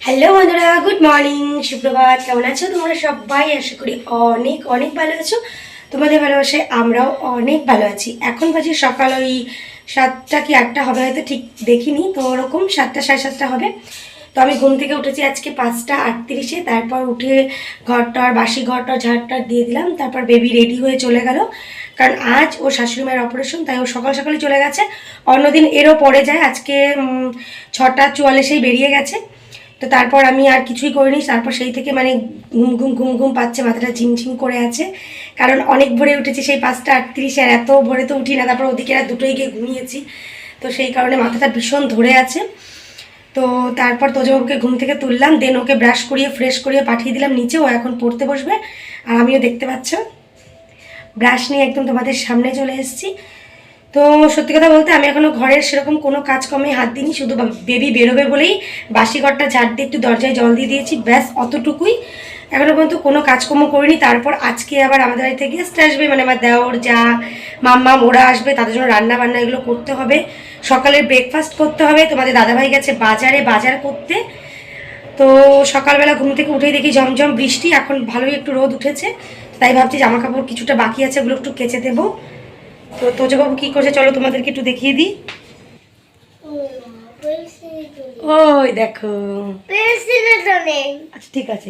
Hello বন্ধুরা, good morning, সুপ্রভাত। কেমন আছো তোমরা সবাই? আশা করি অনেক অনেক ভালো আছো। তোমাদের ভালোবাসায় আমরাও অনেক ভালো আছি। এখন বাজে সকাল ওই 7টা কি 8টা হবে, হয়তো ঠিক দেখিনি তো, ওরকম 7টা সাড়ে 7টা হবে। তো আমি ঘুম থেকে উঠেছি আজকে 5টা 38-এ। তারপর উঠে ঘরটার বাসি ঘরটা ঝাড়টা দিয়ে দিলাম। তারপর বেবি রেডি হয়ে চলে গেল, কারণ আজ ও শাশুড়ি মায়ের অপারেশন, তাই ও সকাল সকালই চলে গেছে। অন্যদিন এরও পড়ে যায়, আজকে 6টা 44-এই বেরিয়ে গেছে। তো তারপর আমি আর কিছুই করিনি। তারপর সেই থেকে মানে ঘুম পাচ্ছে, মাথাটা ঝিমঝিম করে আছে, কারণ অনেক ভোরে উঠেছি, সেই 5টা 38, আর এত ভোরে তো উঠি না। তারপর ওদিকে আর দুটোই গিয়ে ঘুমিয়েছি, তো সেই কারণে মাথাটা ভীষণ ধরে আছে। তো তারপর তোজবাবুকে ঘুম থেকে তুললাম, দেন ওকে ব্রাশ করিয়ে ফ্রেশ করিয়ে পাঠিয়ে দিলাম নিচে। ও এখন পড়তে বসবে, আর আমিও দেখতে পাচ্ছ ব্রাশ নিয়ে একদম তোমাদের সামনে চলে এসেছি। তো সত্যি কথা বলতে আমি এখনও ঘরের সেরকম কোনো কাজকর্মে হাত দিইনি, শুধু বেবি বেরোবে বলেই বাসি ঘরটা ঝাড় দিয়ে একটু দরজায় জল দিয়ে দিয়েছি, ব্যাস অতটুকুই। এখনও পর্যন্ত কোনো কাজকর্ম করিনি। তারপর আজকে আবার আমাদের বাড়িতে গেস্ট আসবে, মানে আমার দেওর যা মাম্মা ওরা আসবে, তাদের জন্য রান্না বান্না এগুলো করতে হবে। সকালের ব্রেকফাস্ট করতে হবে। তোমাদের দাদাভাই গেছে বাজার করতে। তো সকালবেলা ঘুম থেকে উঠেই দেখি ঝমঝম বৃষ্টি, এখন ভালোই একটু রোদ উঠেছে, তাই ভাবছি জামা কাপড় কিছুটা বাকি আছে, ওগুলো একটু কেচে দেবো। তো তোজবাবু কি করছে চলো তোমাদেরকে একটু দেখিয়ে দিই। ওই দেখো, আচ্ছা ঠিক আছে,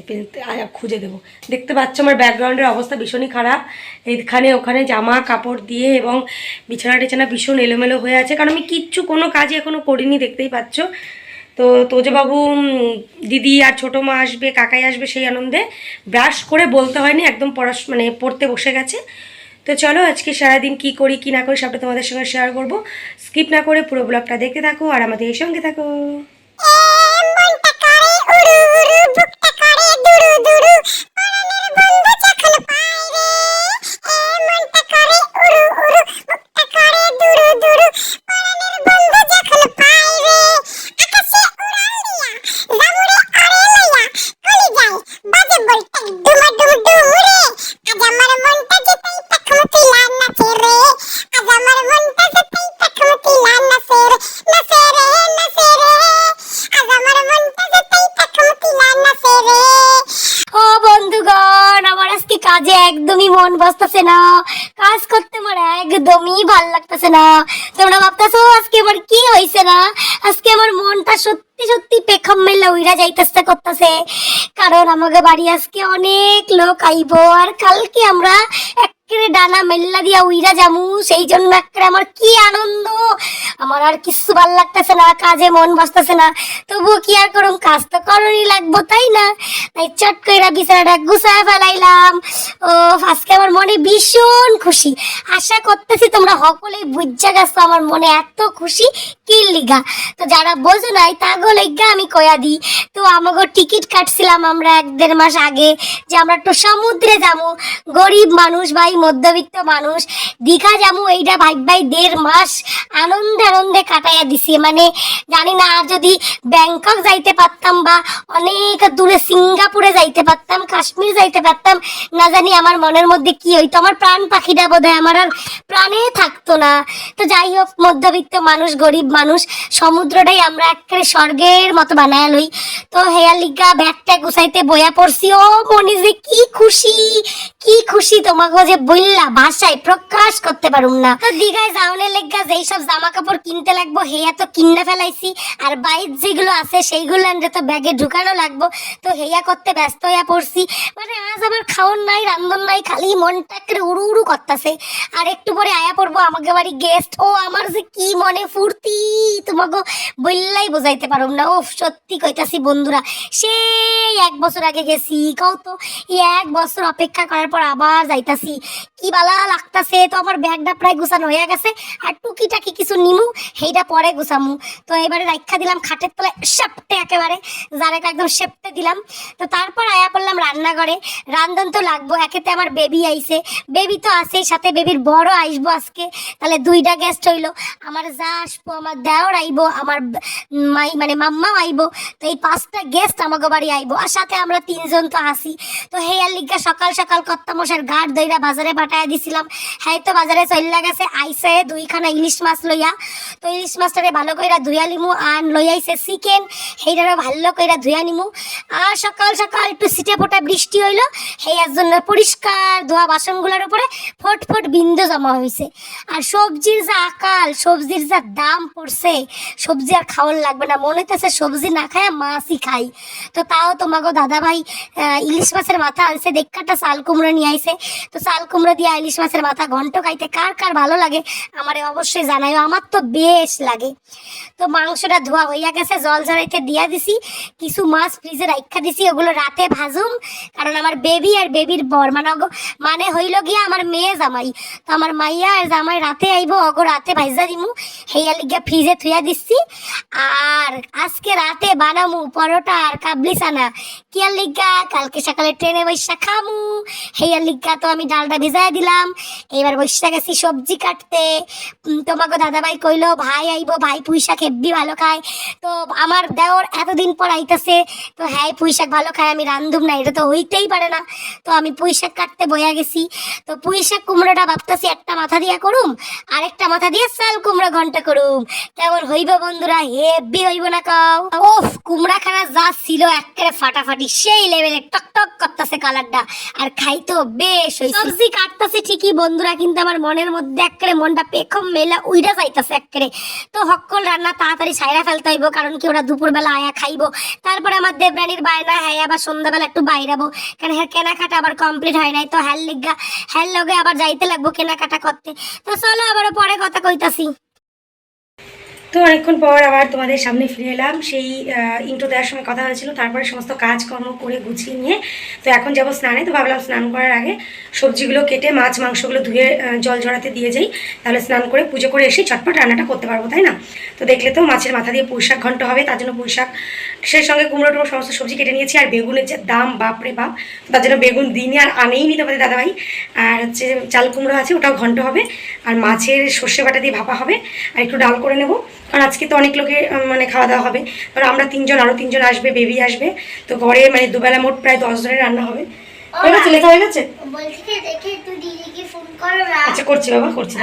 খুঁজে দেবো। দেখতে পাচ্ছ আমার ব্যাকগ্রাউন্ডের অবস্থা ভীষণই খারাপ। এইখানে ওখানে জামা কাপড় দিয়ে এবং বিছানা টিছানা ভীষণ এলোমেলো হয়ে আছে, কারণ আমি কিচ্ছু কোনো কাজই এখনো করিনি, দেখতেই পাচ্ছ। তো তোজবাবু, দিদি আর ছোটো মা আসবে, কাকাই আসবে, সেই আনন্দে ব্রাশ করে বলতে হয়নি, একদম মানে পড়তে বসে গেছে। তো চলো আজকে সারাদিন কি করি কি না করি সবটা তোমাদের সঙ্গে শেয়ার করব। স্কিপ না করে পুরো ব্লগটা দেখতে থাকো আর আমাদের এই সঙ্গে থাকো। কাজে একদমই মন বসতেছে না, কাজ করতে আমার একদমই ভাল লাগতেছে না। তোমরা ভাবতেছো আজকে আমার কি হয়েছে না? আজকে আমার মনটা সত্যি সত্যি পেখম মেলা উইরা যাইতেছে করতেছে, কারণ আমাকে বাড়ি আজকে অনেক লোক আইবো, আর কালকে আমরা একেবারে ডানা মেল্লা দিয়া উইরা যামু। সেই জন্য একেবারে আমার কি আনন্দ, আমার আর কিছু ভাল লাগতেছে না, কাজে মন বসতেছে না। তবুও কি আর করুম, কাজ তো করণই লাগবো, তাই না? তাই চট করে বিছানাটা গুছায় ফেলাইলাম। ও আজকে আমার মনে ভীষণ খুশি। আশা করতেছি তোমরা সকলেই বুঝা গেছো আমার মনে এত খুশি কি লিগা। তো যারা বোঝো নাই তাগো লিগা আমি কয়া দিই। তো আমাকে টিকিট কাটছিলাম আমরা 1-1.5 মাস আগে, যে আমরা একটু সমুদ্রে যাবো। গরিব মানুষ ভাই, মধ্যবিত্ত মানুষ, দীঘা যাবো, এইটা ভাই 1.5 মাস আনন্দে আনন্দে কাটাইয়া দিছি। মানে জানি না, আর যদি ব্যাংকক যাইতে পারতাম বা অনেক দূরে সিঙ্গাপুরে যাইতে পারতাম, কাশ্মীর যাইতে পারতাম, না জানি আমার মনের মধ্যে কি হইতো, আমার প্রাণ পাখিটা বোধহয় আমার আর প্রাণে থাকতো না। তো যাই হোক, মধ্যবিত্ত মানুষ, গরিব মানুষ, সমুদ্রটাই আমরা একেবারে স্বর্গের মতো বানায় লই। তো হেয়ার লিগা ব্যাগটা গুছাইতে বইয়া পড়ছি। ও মনে যে কি খুশি, কি খুশি তোমাকে যে বললা ভাষায় প্রকাশ করতে পারুম না। তো দীঘায় যাওয়ার লেগা যেই সব জামা কাপড় কিনতে লাগবো হেয়া তো কিনে ফেলাইছি, আর বাইক যেগুলো আছে সেইগুলো তো ব্যাগে ঢুকানো লাগবো। তো হেয়া করতে ব্যস্ত হইয়া পড়ছি। মানে আজ আমার খাওয়ার নাই, রান্ধন নাই, খালি মনটা একটা উড়ু উড়ু করতেছে। আর একটু পরে আয়া পড়বো আমাকে বাড়ি গেস্ট। ও আমার যে কি মনে ফুর্তি তোমাকে বললাই বোঝাইতে পারুম না। ও সত্যি কইতাছি বন্ধুরা, সেই 1 বছর আগে গেছি, কও তো এই 1 বছর অপেক্ষা করার পর আবার যাইতাছি, কি বালা লাগতাছে। তো আমার ব্যাগটা প্রায় গুছানো হয়ে গেছে, আর টুকিটাকি কিছু নিমু, সেইটা পরে গুছামু। তো এবারে রাখা দিলাম খাটের তলায় সেপটে, একেবারে জারেকা একদম সেপটে দিলাম। তো তারপর আয়া পড়লাম রান্নাঘরে। রান্ধন তো লাগবো, একেতে আমার বেবি আইছে, বেবি তো আছেই, সাথে বেবির বড় আইসবো আজকে, তাহলে 2টা গেস্ট হইলো। আমার যা আসবো, আমার দেওর আইবো, আমার মাই মানে মাম্মাও আইবো। তো এই 5টা গেস্ট আমাকে বাড়ি আইবো, আর সাথে আমরা 3জন তো আসি। তো হেয়ার লিগা সকাল সকাল কত্তা মশার ঘাট দইরা বাজারে পাঠাইয়া দিছিলাম। হ্যাঁ, তো বাজারে চল্লা গেছে, আইসে 2খানা ইলিশ মাছ লইয়া। লইয়া। তো ইলিশ মাছটারে ভালো কইরা ধুইয়া লিমু, আর লইয়াইছে চিকেন, সেইটারও ভালো কইরা ধুইয়া নিমু। আর সকাল সকাল একটু ছিটে ফোটা বৃষ্টি হইলো, সেইয়ার জন্য পরিষ্কার ধোয়া বাসনগুলোর উপরে ফট ফট বিন্দু জমা হয়েছে। আর সবজির যা আকাল, সবজির যা দাম পড়ছে, সবজি আর খাওয়ার লাগবে না, মনে হইতেছে সবজি না খায় মাছই খাই। তো তাও তোমাকে দাদা ভাই ইলিশ মাছের মাথা আনছে, দেখাটা চাল কুমড়ো নিয়ে আইছে। তো চাল কুমড়ো দিয়ে ইলিশ মাছের মাথা ঘন্ট খাইতে কার কার ভালো লাগে আমারে অবশ্যই জানাইও, আমার তো বেশ লাগে। তো মাংসটা ধোয়া হইয়া গেছে, জল ঝরাইতে দিয়া দিছি, কিছু মাছ ফ্রিজে রাখা দিছি, ওগুলো রাতে ভাজুম। কারণ আমার বেবি আর বেবির বর মানে হইল গিয়া আমার মেয়ে জামাই, তো আমার মাইয়া আর জামাই রাতে আইব, অগো রাতে ভাইজা দিমু, হেয়া লিগা ফ্রিজে থুইয়া দিচ্ছি। আর আজকে রাতে বানামু পরোটা আর কাবলি চানা, কিয়ার লিগা কালকে সকালে ট্রেনে বৈশা খামু, হেয়ার লিগা তো আমি ডালটা ভিজাই দিলাম। এবার বৈশা গেছি সবজি কাটতে। তোমাকে দাদাভাই কইলো ভাই আইব, ভাই পুঁই শাক হেব্বি ভালো খায়। তো আমার দেওর এতদিন পর আইতাছে, তো হ্যাঁ পুঁই শাক ভালো খায়, আমি রান্ধুম না এটা তো হইতেই পারে না। তো আমি পুঁই শাক কাটতে বইয়া গেছি। তো পুঁই শাক কুমড়োটা ভাবতেছি একটা মাথা দিয়া করুম, আরেকটা মাথা দিয়ে চাল কুমড়ো ঘন্টা করুম, কেমন হইব বন্ধুরা? হেব্বি হইব না কাও? ওফ, কুমড়া খানা যা ছিল একেবারে ফাটাফাটি, সেই লেভেলে টকটক করতেছে কালারটা, আর খাইতো বেশ হইছে। সবজি কাটতেছে ঠিকই বন্ধুরা, কিন্তু আমার মনের মধ্যে একেবারে মনটা পেখম মেলা উইড়া যাইতেছে একেবারে। তো হক্কল রান্না তাড়াতাড়ি সাইরা ফেলতে হইব, কারণ কি ওরা দুপুরবেলা আয়া খাইবো। তারপরে আমার দেবরানির বায়না, হ্যাঁ আবার সন্ধ্যাবেলা একটু বাইরাবো, কারণ হ্যাঁ কেনাকাটা আবার কমপ্লিট হয় নাই, তো হ্যার লিগা হ্যার লগে আবার যাইতে লাগবো কেনাকাটা করতে। তো চলো আবারও পরে কথা কইতাছি। তো অনেকক্ষণ পর আবার তোমাদের সামনে ফিরে এলাম। সেই ইন্ট্রো দেওয়ার সময় কথা হয়েছিল, তারপরে সমস্ত কাজকর্ম করে গুছিয়ে নিয়ে তো এখন যাবো স্নানে। তো ভাবলাম স্নান করার আগে সবজিগুলো কেটে মাছ মাংসগুলো ধুয়ে জল ঝরাতে দিয়ে যাই, তাহলে স্নান করে পুজো করে এসে চটপট রান্নাটা করতে পারবো, তাই না? তো দেখলে তো মাছের মাথা দিয়ে পুঁই শাক ঘন্ট হবে, তার জন্য পুঁই শাক সেই সঙ্গে কুমড়ো টুমড়ো সমস্ত সবজি কেটে নিয়েছি। আর বেগুনের যে দাম, বাপরে বাপ, তার জন্য বেগুন দিনে আর আনেই নি তোমাদের দাদাভাই। আর হচ্ছে চাল কুমড়ো আছে, ওটাও ঘন্ট হবে। আর মাছের সর্ষে বাটা দিয়ে ভাপা হবে, আর একটু ডাল করে নেবো, কারণ আজকে তো অনেক লোকে মানে খাওয়া দাওয়া হবে। কারণ আমরা তিনজন, আরও তিনজন আসবে, বেবি আসবে, তো ঘরে মানে দুবেলা মোট প্রায় 10 জনের রান্না হবে। হয়ে গেছে, লেখা হয়ে গেছে? আচ্ছা করছি বাবা, করছি,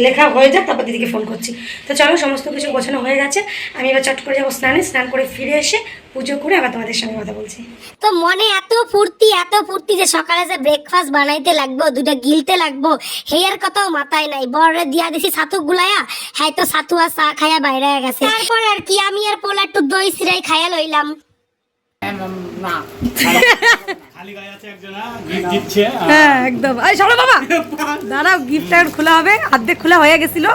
লেখা হয়ে যাক তারপর দিদিকে ফোন করছি। তো চলো, সমস্ত কিছু গোছানো হয়ে গেছে, আমি এবার চট করে যাবো স্নানে, স্নান করে ফিরে এসে পুজো করে আবার তোমাদের সঙ্গে কথা বলছি। তো মনে এত ফুর্তি যে সকালে যে ব্রেকফাস্ট বানাইতে লাগবো, দুটা গিলতে লাগবো, হেয়ার কথাও মাথায় নাই। বড় দিয়া দিছি ছাতু গুলায়া, হ্যাঁ তো ছাতু আর চা খাইয়া বাইরে গেছে। তারপর আর কি আমি আর পোলা একটু দই সিরাই খাইয়া লইলাম। হ্যাঁ একদম, এই চলো বাবা দাঁড়াও, গিফটটা খোলা হবে, অর্ধেক খোলা হয়ে গেছিল।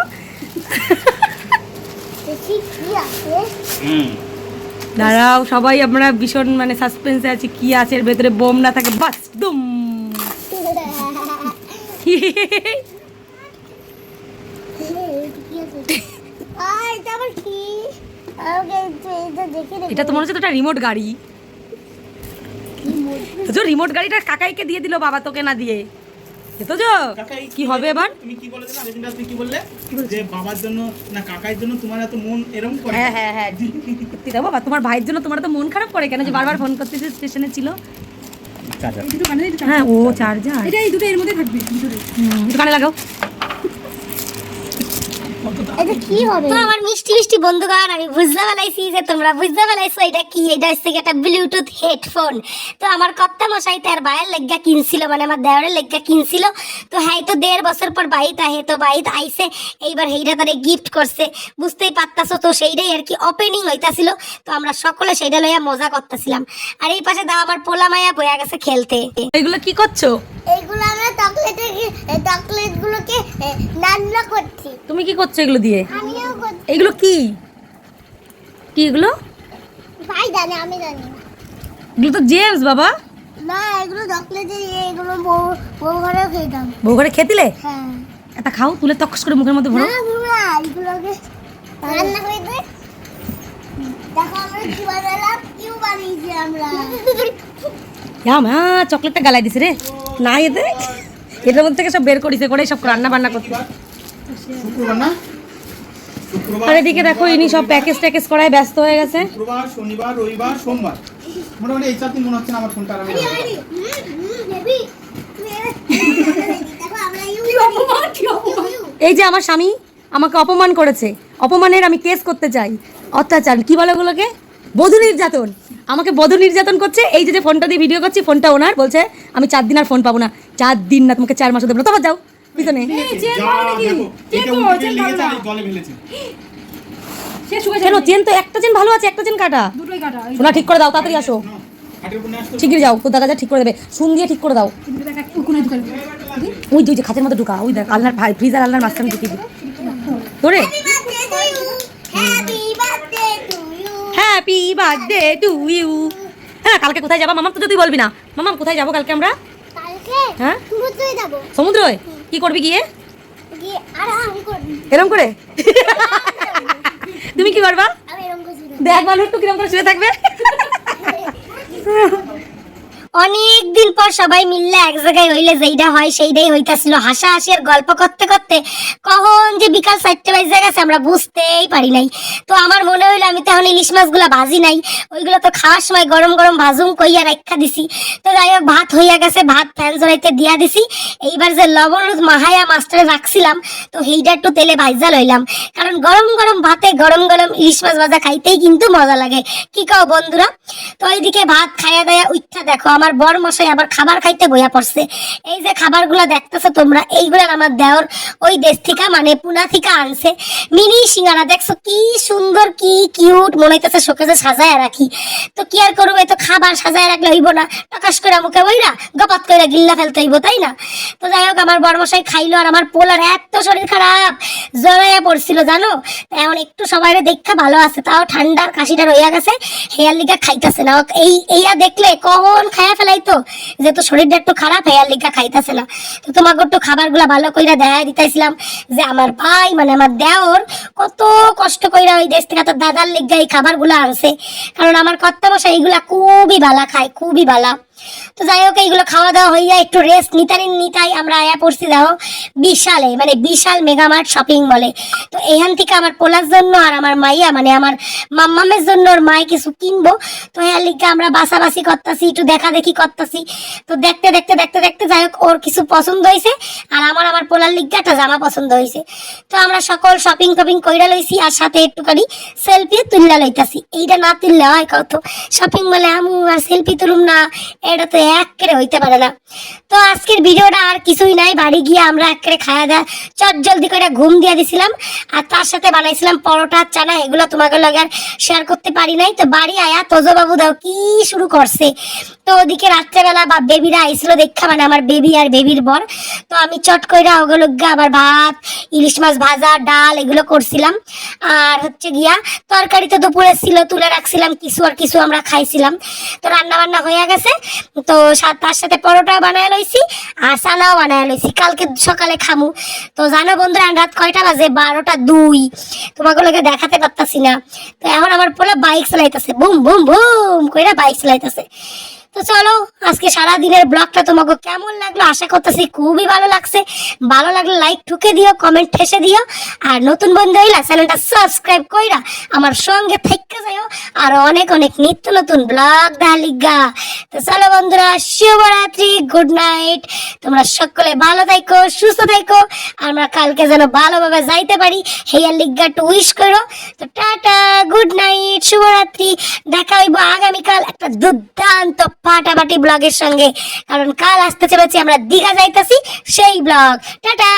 দাঁড়াও সবাই, আমরা ভীষণ মানে সাসপেন্সে আছি, কি আছে এর ভেতরে, বোম না থাকে বাস দুম। এটা তো মনে হচ্ছে একটা রিমোট গাড়ি, তো রিমোট গাড়িটা কাকাইকে দিয়ে দিল বাবা, তোকে না দিয়ে। তো কি হবে এবার? তুমি কি বলেছো না আগের দিন, কি বললে যে বাবার জন্য না কাকার জন্য তোমার এত মন এরকম করে? হ্যাঁ হ্যাঁ হ্যাঁ, সত্যি দাও বাবা, তোমার ভাইয়ের জন্য তোমার এত মন খারাপ করে কেন যে বারবার ফোন করতেছে? স্টেশনে ছিল। হ্যাঁ ও চার্জার, এটা এই দুটো এর মধ্যে থাকবে, দুটো কানে লাগাও। এটা কি হবে? তো আমার মিষ্টি মিষ্টি বন্ধুগণ, আমি বুঝতে পারলাইছি যে তোমরা বুঝতে পারলাইছো এটা কি। এটা হচ্ছে একটা ব্লুটুথ হেডফোন। তো আমার কর্তা মশাই তার ভাইয়ের লেগা কিনছিল, মানে আমার দেওরের লেগা কিনছিল। তো হ্যাঁ তো 1.5 বছর পর বাইতে আহে, তো বাইতে আইসে এইবার সেইটা তারে গিফট করছে, বুঝতেই পারতাছো। তো সেইটাই আর কি ওপেনিং হইতাছিল, তো আমরা সকলে সেইটা লইয়া মজা করতেছিলাম। আর এই পাশে দাও আমার পোলা মায়া বইয়া গেছে খেলতে। এগুলো কি করছো? এইগুলো আমরা চকলেট গুলোকে রান্না করছি। তুমি কি করছো এগুলো দিয়ে? আমিও করছি। এগুলো কি কি এগুলো? ভাই জানে, আমি জানি না। এগুলো তো জেমস বাবা। না, এগুলো চকলেটের, এগুলো বউ ঘরে খেতাম। বউ ঘরে খেতিলে? হ্যাঁ। এটা খাও, তুলে তকস করে মুখের মধ্যে ভরো। না না, এগুলোকে রান্না করে দে। দেখো আমরা কি বানালাম, কি বানিয়েছি আমরা। মা চকলেটটা গালাই দিছে রে, না এতে এটার মধ্যে থেকে সব বের করিছে, করে সব রান্না বান্না করতে। শুক্রবার না, আর এদিকে দেখো ইনি সব প্যাকেজ ট্যাকেজ করায় ব্যস্ত হয়ে গেছে। শুক্রবার, শনিবার, রবিবার, সোমবার, মোটামুটি এই 4 দিন মনে হচ্ছে না আমার ফোনটা আর আমি এই যে আমার স্বামী, আমাকে অপমান করেছে, অপমানের আমি কেস করতে চাই। অত্যাচার কি বলে ওগুলোকে, বধূ নির্যাতন, আমাকে বধূ নির্যাতন করছে। এই যে ফোনটা দিয়ে ভিডিও করছি, ফোনটা ওনার, বলছে আমি 4 দিন আর ফোন পাবো না। 4 দিন না, তোমাকে 4 মাসও দেবো না। তোমার যাও পিছনে। কেন চেন তো একটা চেন ভালো আছে, একটা চেন কাটা, শোনা ঠিক করে দাও, তাড়াতাড়ি আসো, শিগগিরি যাও, কোথা কাজা ঠিক করে দেবে, শুন দিয়ে ঠিক করে দাও। ওই যে খাঁচের মতো ঢুকা, ওই দেখ আলনার ফ্রিজার আলনার মাঝখানে ঢুকিয়ে দিই তোরে। Happy birthday to you. হ্যাঁ, কালকে কোথায় যাবা মামা? তো তুই বলবি না। মামা কোথায় যাবো কালকে আমরা? হ্যাঁ, সমুদ্রে। কি করবি গিয়ে? এরম করে তুমি কি করবা? দেখ ভালো একটু কিরম করে শুয়ে থাকবে। অনেক দিন পর সবাই মিললে এক জায়গায় হইলে যেইটা হয় সেইটাই হইতাছিল। হাসাহাসি আর গল্প করতে করতে কখন যে বিকাল 4টে বাজে গেছে আমরা বুঝতেই পারি নাই। তো আমার মনে হইলো আমি তো এখন ইলিশ মাছগুলো ভাজি নাই, ওইগুলো তো খাওয়ার সময় গরম গরম ভাজুম কইয়া রাখা দিছি। তো যাই হোক ভাত হইয়া গেছে, ভাত ফ্যান জড়াইতে দিয়া দিছি। এইবার যে লবণ মাহায়া মাছটা রাখছিলাম, তো সেইটা একটু তেলে ভাজা লইলাম, কারণ গরম গরম ভাতে গরম গরম ইলিশ মাছ ভাজা খাইতেই কিন্তু মজা লাগে। কি কও বন্ধুরা? তো ওইদিকে ভাত খাইয়া দাইয়া উঠা দেখো আমার বর মশাই আবার খাবার খাইতে বইয়া পড়ছে। এই যে খাবারগুলো দেখতেছো তোমরা, এইগুলো আমার দেওর ওই দেশ থেকে মানে পুনা থেকে আনছে। মিনি সিঙ্গারা দেখছো কি সুন্দর, কি কিউট, মনে হইতেছে শোকেজে সাজায় রাখি। তো কি আর করবো, তো খাবার সাজায় রাখলে হইব না, টাকাস করে মুখে বইরা গপাত করে গিল্লা ফেলতে হইব, তাই না? তো যাই হোক আমার বর মশাই খাইলো, আর আমার পোলার এত শরীর খারাপ, জড়াইয়া পড়ছিল জানো। এখন একটু সবাই দেখা ভালো আছে, তাও ঠান্ডার কাশিটা রইয়া গেছে, হেয়ার লিগা খাইতেছে না। এইয়া দেখলে কখন খায়া ফেলাইতো, যেহেতু শরীরটা একটু খারাপ, হেয়ার লিগা খাইতেছে না। তো তোমাকে একটু খাবারগুলা ভালো কইরা দেখা দিতেছিলাম যে আমার ভাই মানে আমার দেওর কত কষ্ট কইরা ওই দেশ থেকে তার দাদার লিগা এই খাবারগুলা আনছে, কারণ আমার কর্তা মশাই এইগুলা খুবই ভালো খায়, খুবই ভালো। তো যাই হোক এইগুলো খাওয়া দাওয়া হইয়া একটু রেস্ট নিতাই আমরা আয়া পড়ছি দেখো বিশালে, মানে বিশাল মেগামার্ট শপিং মলে। তো এখান থেকে আমার পোলার জন্য আর আমার মাইয়া মানে আমার মাম্মামের জন্য ওর মায় কিছু কিনবো। তো এর লিগে আমরা বাসাবাসি করতেছি, একটু দেখা দেখি করতেছি। তো দেখতে দেখতে দেখতে দেখতে যাই হোক ওর কিছু পছন্দ হয়েছে, আর আমার পোলার লিগে একটা জামা পছন্দ হয়েছে। তো আমরা সকল শপিং টপিং কইরা লইছি, আর সাথে একটুখানি সেলফিও তুললা লইতাছি। এইটা না তুললে হয় কত, শপিং মলে আমু আর সেলফি তুলুম না, এটা তো একেবারে হইতে পারে না। তো আজকের ভিডিওটা আর কিছুই নাই, বাড়ি গিয়ে আমরা একেবারে খাওয়া দাওয়া চট জলদি করে ঘুম দিয়ে দিছিলাম, আর তার সাথে বানাইছিলাম পরোটা চানা, এগুলো তোমাকে লগে আর শেয়ার করতে পারি নাই। তো বাড়ি আয়া তোজো বাবু দাও কি শুরু করছে। তো ওদিকে রাত্রেবেলা বা বেবিরা আইছিল দেখা, মানে আমার বেবি আর বেবির বর। তো আমি চট কইরা ওগুলো আবার ভাত, ইলিশ মাছ ভাজা, ডাল এগুলো করছিলাম। আর হচ্ছে গিয়া তরকারি তো দুপুরে ছিল, তুলে রাখছিলাম কিছু, আর কিছু আমরা খাইছিলাম। তো রান্না বান্না হয়ে গেছে। তো তার সাথে পরোটা বানায় লইছি আর চানাও বানায় লইছি, কালকে সকালে খামু। তো জানো বন্ধুরা রাত কয়টা বাজে? 12:02। তোমাকে লোকে দেখাতে পারতাছি না। তো এখন আমার পোলা বাইক চালাইতেছে, বুম বুম বুম কইরা বাইক চালাইতেছে। তো চলো আজকে সারা দিনের ব্লগটা তোমাকে কেমন লাগলো, আশা করতেছি খুবই ভালো লাগছে। ভালো লাগলে লাইক ঠুকে দিও, কমেন্ট ঠেসে দিও, আর নতুন বন্ধু হইলা চ্যানেলটা সাবস্ক্রাইব কইরা আমার সঙ্গে থেকে যাও, আর অনেক অনেক নিত্য নতুন ব্লগ দেখা। তো চলো বন্ধুরা, শুভরাত্রি, গুড নাইট। তোমরা সকলে ভালো থাকো, সুস্থ থাকো, আমরা কালকে যেন ভালোভাবে যাইতে পারি, হেয়ার লিগা একটু উইশ করো। তো টাটা, গুড নাইট, শুভরাত্রি। দেখা হইব আগামীকাল একটা দুর্দান্ত ফাটাফাটি ব্লগের সঙ্গে, কারণ কাল আসতে চলেছি আমরা দীঘা যাইতাছি, সেই ব্লগ। টাটা।